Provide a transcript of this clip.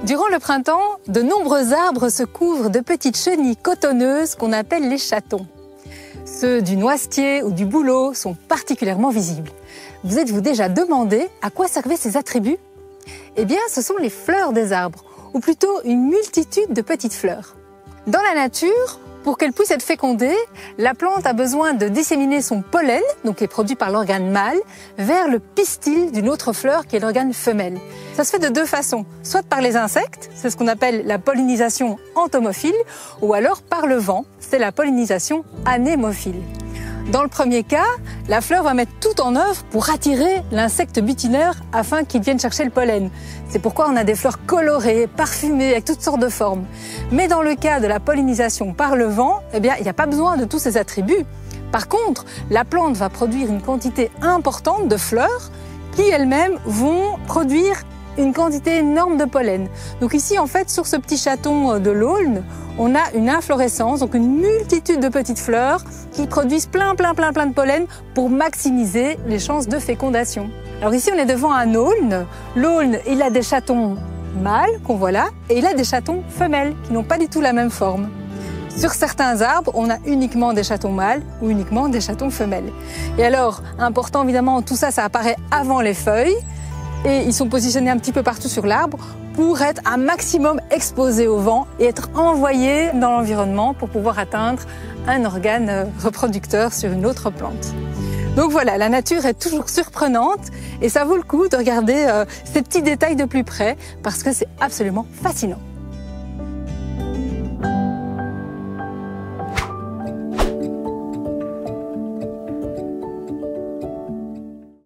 Durant le printemps, de nombreux arbres se couvrent de petites chenilles cotonneuses qu'on appelle les chatons. Ceux du noisetier ou du bouleau sont particulièrement visibles. Vous êtes-vous déjà demandé à quoi servaient ces attributs? Eh bien, ce sont les fleurs des arbres, ou plutôt une multitude de petites fleurs. Dans la nature, pour qu'elle puisse être fécondée, la plante a besoin de disséminer son pollen, donc qui est produit par l'organe mâle, vers le pistil d'une autre fleur qui est l'organe femelle. Ça se fait de deux façons, soit par les insectes, c'est ce qu'on appelle la pollinisation entomophile, ou alors par le vent, c'est la pollinisation anémophile. Dans le premier cas, la fleur va mettre tout en œuvre pour attirer l'insecte butineur afin qu'il vienne chercher le pollen. C'est pourquoi on a des fleurs colorées, parfumées, avec toutes sortes de formes. Mais dans le cas de la pollinisation par le vent, eh bien, il n'y a pas besoin de tous ces attributs. Par contre, la plante va produire une quantité importante de fleurs qui elles-mêmes vont produire une quantité énorme de pollen. Donc ici, en fait, sur ce petit chaton de l'aulne, on a une inflorescence, donc une multitude de petites fleurs qui produisent plein de pollen pour maximiser les chances de fécondation. Alors ici, on est devant un aulne. L'aulne, il a des chatons mâles, qu'on voit là, et il a des chatons femelles, qui n'ont pas du tout la même forme. Sur certains arbres, on a uniquement des chatons mâles ou uniquement des chatons femelles. Et alors, important évidemment, tout ça, ça apparaît avant les feuilles, et ils sont positionnés un petit peu partout sur l'arbre pour être un maximum exposés au vent et être envoyés dans l'environnement pour pouvoir atteindre un organe reproducteur sur une autre plante. Donc voilà, la nature est toujours surprenante et ça vaut le coup de regarder ces petits détails de plus près parce que c'est absolument fascinant.